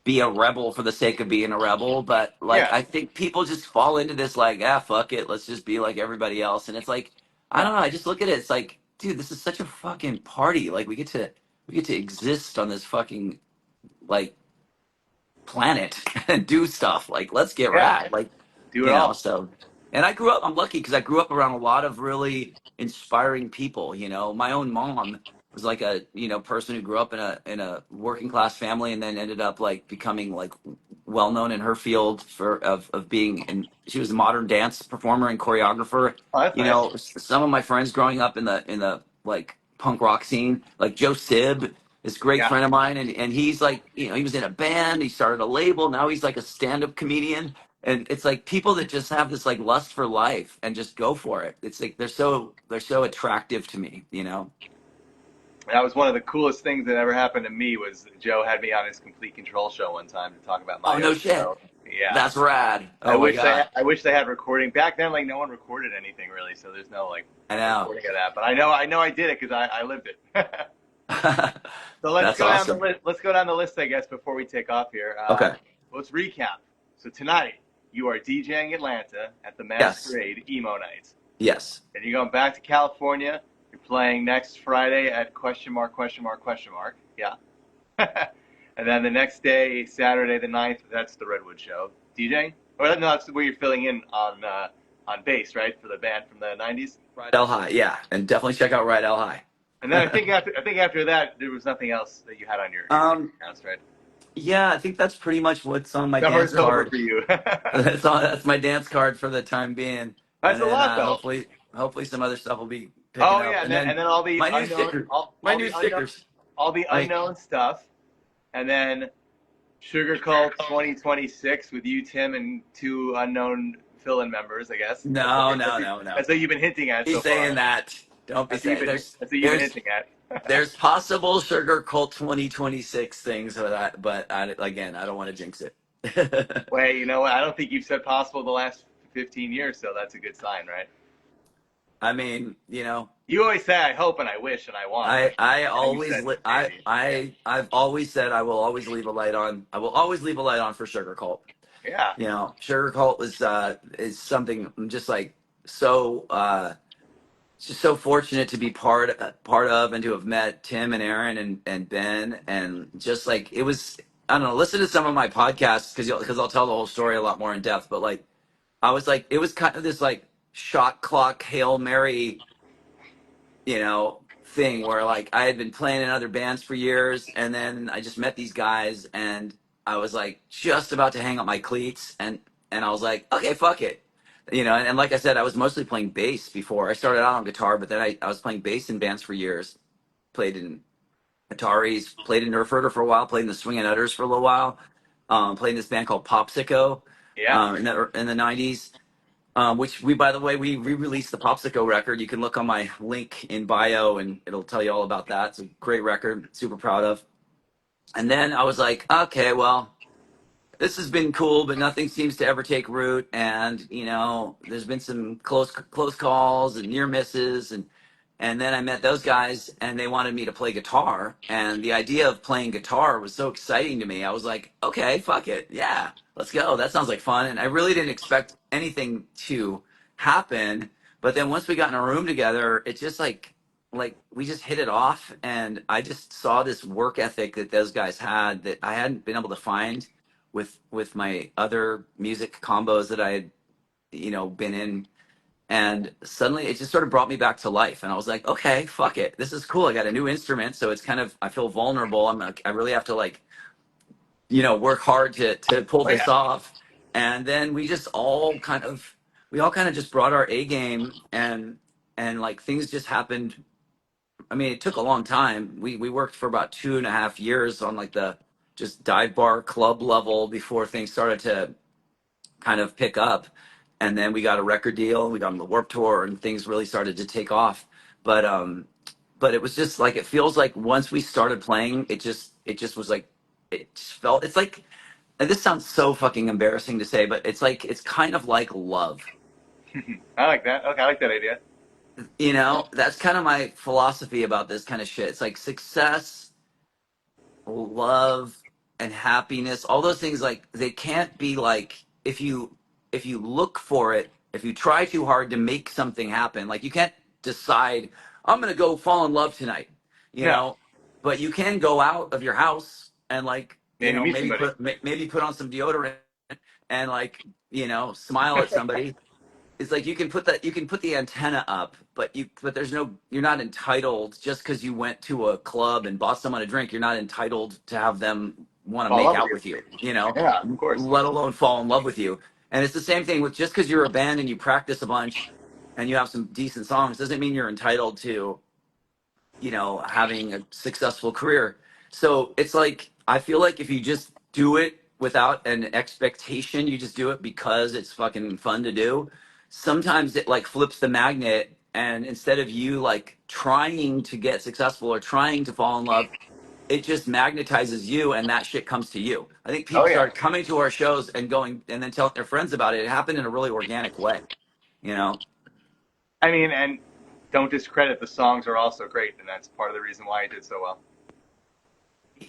be a rebel for the sake of being a rebel. But like
Yeah.
I think people just fall into this like, fuck it, let's just be like everybody else. And it's like, I
No.
don't know, I just look at it, it's like, dude, this is such a fucking party. Like we get to exist on this fucking like planet and do stuff. Like let's get
Yeah.
rad. Like
Do it all.
so. And I'm lucky because I grew up around a lot of really inspiring people. My own mom was like a person who grew up in a working class family, and then ended up like becoming like well known in her field of being, and she was a modern dance performer and choreographer.
Oh, that's nice.
Some of my friends growing up in the like punk rock scene, like Joe Sib, this great
Yeah.
friend of mine, and he's like, he was in a band, he started a label, now he's like a stand-up comedian. And it's like people that just have this like lust for life and just go for it. It's like they're so attractive to me, you know.
That was one of the coolest things that ever happened to me. Was Joe had me on his Complete Control show one time to talk about
Oh
my
no
own
shit.
show. Yeah,
That's rad. Oh my god.
I wish they had recording back then. Like no one recorded anything really, so there's no like
I know.
recording of that. But I know I did it because I lived it. So let's
That's
go down the
awesome.
list. Let's go down the list, I guess, before we take off here.
Okay.
Let's recap. So tonight you are DJing Atlanta at the
Yes.
Masquerade Emo Nights.
Yes.
Then you're going back to California. You're playing next Friday at question mark question mark question mark. Yeah. And then the next day, Saturday the 9th, that's the Redwood show. DJing? Or no, that's where you're filling in on bass, right? For the band from the 90s.
Ride L High, yeah, and definitely check out Ride L High.
And then I think after that there was nothing else that you had on your
um,
house, right?
yeah, I think that's pretty much what's on my dance
Summer's over
card.
for you.
That's my dance card for the time being,
That's
and
a
then
lot though.
hopefully some other stuff will be picking
Oh
up,
yeah,
and then
and then all the
my new
unknown
sticker, my
all
new
the unknown
stickers,
all the
like
unknown stuff, and then Sugarcult 2026 with you, Tim, and two unknown fill-in members. I guess
no, no, no, no.
that's what you've been hinting at
Be
so far.
saying that. Don't be saying
That's what you've been
there's
hinting at.
there's possible Sugarcult 2026 things, but again, I don't want to jinx it.
Wait, you know what? I don't think you've said possible the last 15 years, so that's a good sign, right?
I mean,
You always say I hope and I wish and I want, but
I
now you
always
said maybe. Yeah.
I've always said I will always leave a light on. I will always leave a light on for Sugar Cult.
Yeah.
Sugar Cult is something I'm just like so just so fortunate to be part of and to have met Tim and Aaron and Ben, and just like it was, I don't know, listen to some of my podcasts because I'll tell the whole story a lot more in depth, but like I was like it was kind of this like shot clock Hail Mary thing where like I had been playing in other bands for years, and then I just met these guys, and I was like just about to hang up my cleats, and I was like, okay, fuck it, and like I said, I was mostly playing bass before. I started out on guitar, but then I was playing bass in bands for years. Played in Ataris, played in Nerf Herder for a while, played in the Swingin' Utters for a little while, played in this band called Popsico
Yeah.
in the 90s, which by the way, we re-released the Popsico record. You can look on my link in bio, and it'll tell you all about that. It's a great record, super proud of. And then I was like, okay, well, this has been cool, but nothing seems to ever take root. And there's been some close calls and near misses, and then I met those guys, and they wanted me to play guitar. And the idea of playing guitar was so exciting to me. I was like, okay, fuck it. Yeah, let's go. That sounds like fun. And I really didn't expect anything to happen. But then once we got in a room together, it just like we just hit it off. And I just saw this work ethic that those guys had that I hadn't been able to find with my other music combos that I had, been in. And suddenly it just sort of brought me back to life, and I was like, okay, fuck it, this is cool. I got a new instrument, so it's kind of, I feel vulnerable. I'm like, I really have to like work hard to pull
Oh
this
yeah.
off. And then we all kind of just brought our A game, and like things just happened. I mean, it took a long time. We worked for about 2.5 years on like the just dive bar club level before things started to kind of pick up. And then we got a record deal, we got on the Warp Tour, and things really started to take off. But um but it was just like, it feels like once we started playing, it just was like, it just felt, it's like, and this sounds so fucking embarrassing to say, but it's like, it's kind of like love.
I like that. Okay, I like that idea.
That's kind of my philosophy about this kind of shit. It's like success, love, and happiness, all those things, like they can't be like, if you look for it, if you try too hard to make something happen, like you can't decide, I'm gonna go fall in love tonight, you
No,
know but you can go out of your house and like,
maybe meet
maybe
somebody.
maybe put on some deodorant and like, smile at somebody. It's like you can put the antenna up, but you're not entitled, just because you went to a club and bought someone a drink, you're not entitled to have them want to
Fall in
make
love with
out
you.
with you,
Yeah, of course.
let alone fall in love with you. And it's the same thing with, just because you're a band and you practice a bunch and you have some decent songs, doesn't mean you're entitled to, having a successful career. So it's like, I feel like if you just do it without an expectation, you just do it because it's fucking fun to do. Sometimes it like flips the magnet, and instead of you like trying to get successful or trying to fall in love, it just magnetizes you, and that shit comes to you. I think
Oh
people
yeah.
started coming to our shows and going and then telling their friends about it. It happened in a really organic way, you know.
I mean, and don't discredit the songs are also great, and that's part of the reason why I did so well.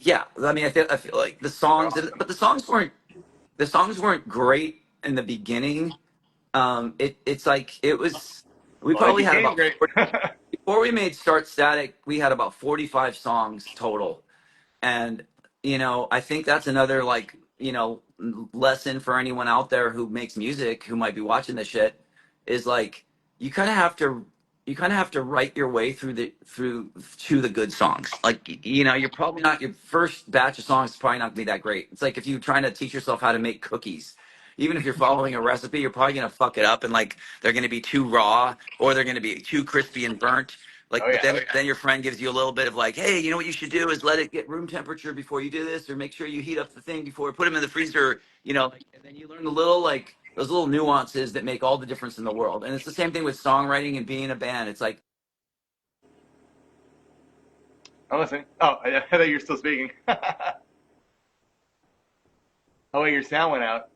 Yeah, I mean, I feel like
They're awesome.
but the songs weren't great in the beginning. It's like it was. We
Well, they
probably had
became
about
great.
before we made Start Static. We had about 45 songs total, and I think that's another like lesson for anyone out there who makes music who might be watching this shit is like you kind of have to you kind of have to write your way through to the good songs. Like you're probably not your first batch of songs is probably not gonna be that great. It's like if you're trying to teach yourself how to make cookies. Even if you're following a recipe, you're probably gonna fuck it up, and like they're gonna be too raw or they're gonna be too crispy and burnt.
Oh
Like, but
yeah.
then your friend gives you a little bit of like, hey, you know what you should do is let it get room temperature before you do this, or make sure you heat up the thing before put them in the freezer. Like, and then you learn the little like those little nuances that make all the difference in the world. And it's the same thing with songwriting and being a band. It's like,
I'm listening. Oh, I thought you were still speaking. Oh wait, your sound went out.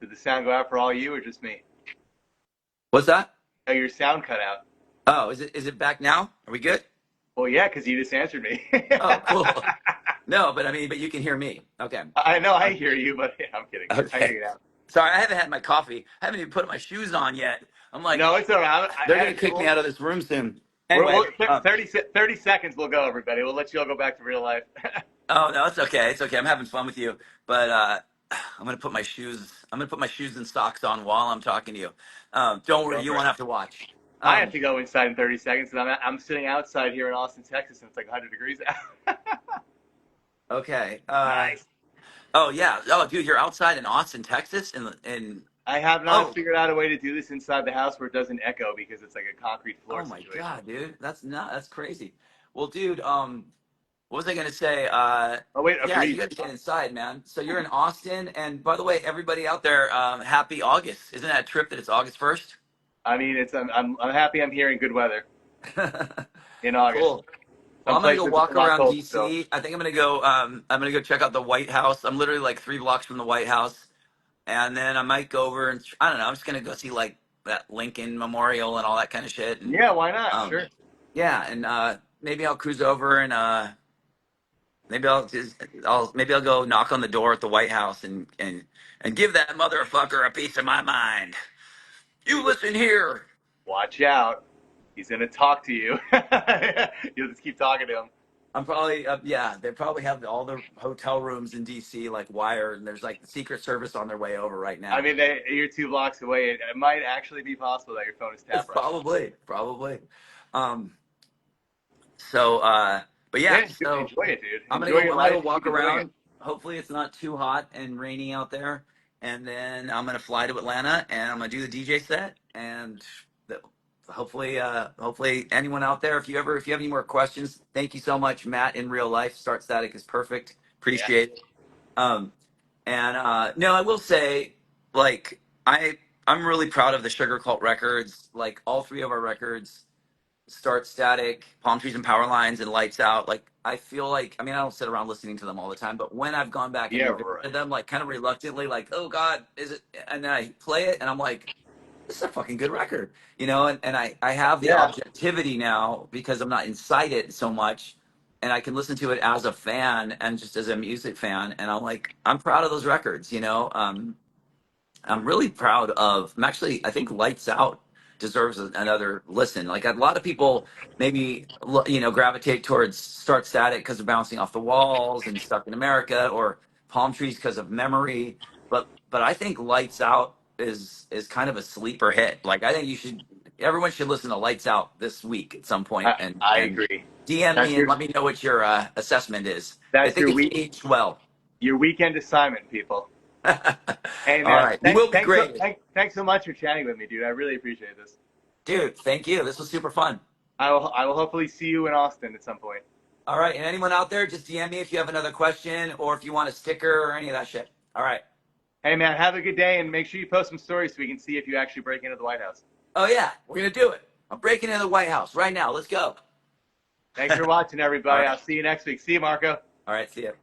Did the sound go out for all you or just me?
what's that?
Oh, your sound cut out.
Oh, is it back now? Are we good?
Well, yeah, because you just answered me.
Oh, cool. No, but I mean, but you can hear me. Okay.
I know I
Um,
hear you, but yeah, I'm kidding. I hear
okay.
you now.
Sorry, I haven't had my coffee. I haven't even put my shoes on yet. I'm like,
No, it's all right.
they're gonna
Actually,
kick me out of this room soon.
we're,
Anyway,
30 seconds we'll go, everybody. We'll let you all go back to real life.
oh no, it's okay. It's okay. I'm having fun with you, but I'm gonna put my shoes and socks on while I'm talking to you. Don't worry,
Go
you
for it.
won't have to watch.
I have
Um,
to go inside in 30 seconds, and I'm sitting outside here in Austin, Texas, and it's like 100 degrees out.
okay.
Nice.
Oh yeah. Oh, dude, you're outside in Austin, Texas, in
I have not
oh
figured out a way to do this inside the house where it doesn't echo because it's like a concrete floor
oh my
situation.
god, dude, that's crazy. Well, dude, what was I gonna say?
Oh wait, a
Yeah, you
breeze.
got to get inside, man. So you're in Austin, and by the way, everybody out there, happy August. Isn't that a trip that it's August 1st?
I mean, it's I'm happy I'm here in good weather in August.
Cool. Well,
Some
I'm gonna go
places it's a
walk
lot
around
cold still.
DC. I think I'm gonna go. I'm gonna go check out the White House. I'm literally like 3 blocks from the White House, and then I might go over and I don't know. I'm just gonna go see like that Lincoln Memorial and all that kind of shit. And
Yeah, why not?
um,
Sure.
yeah, and maybe I'll cruise over and maybe I'll go knock on the door at the White House and give that motherfucker a piece of my mind. You listen here.
Watch out. He's gonna talk to you. You'll just keep talking to him.
I'm probably yeah. They probably have all the hotel rooms in DC like wired, and there's like the Secret Service on their way over right
I
now.
mean, you're 2 blocks away. It might actually be possible that your phone is
It's
tapped right now.
probably. Um. So but
Yeah,
yeah. So
enjoy it, dude.
I'm gonna
Enjoy
go.
your
I'm gonna go
life. Keep
walk
enjoying it.
around. Hopefully, it's not too hot and rainy out there. And then I'm gonna fly to Atlanta, and I'm gonna do the DJ set. And the, hopefully, anyone out there, if you have any more questions, thank you so much, Matt. In real life, Start Static is perfect.
Yeah.
Appreciate it. Um, and no, I will say, like, I'm really proud of the Sugarcult records. Like all three of our records, Start Static, Palm Trees and Power Lines, and Lights Out. Like I feel like, I mean, I don't sit around listening to them all the time, but when I've gone back and
Yeah,
revisited
right.
them, like kind of reluctantly, like, oh God, is it? And then I play it, and I'm like, this is a fucking good record, and I have the
Yeah.
objectivity now because I'm not inside it so much, and I can listen to it as a fan and just as a music fan, and I'm like, I'm proud of those records. I'm really proud of. I'm actually. I think Lights Out deserves another listen. Like a lot of people, maybe gravitate towards Start Static because of bouncing off the walls and Stuck in America, or Palm Trees because of memory. But I think Lights Out is kind of a sleeper hit. Like I think everyone should listen to Lights Out this week at some point,
I
and
agree.
DM
That's
me and
your
let me know what your assessment is. I
that's
think
your
it's
week
aged well.
your weekend assignment, people.
All
Hey man,
right, you will be graded.
thanks so much for chatting with me, dude. I really appreciate this.
Dude, thank you. This was super fun.
I will hopefully see you in Austin at some point.
All right. And anyone out there, just DM me if you have another question or if you want a sticker or any of that shit. All right.
Hey, man, have a good day, and make sure you post some stories so we can see if you actually break into the White House.
Oh, yeah. We're going to do it. I'm breaking into the White House right now. Let's go.
Thanks for watching,
All
everybody.
right.
I'll see you next week. See you, Marco.
All right. See you.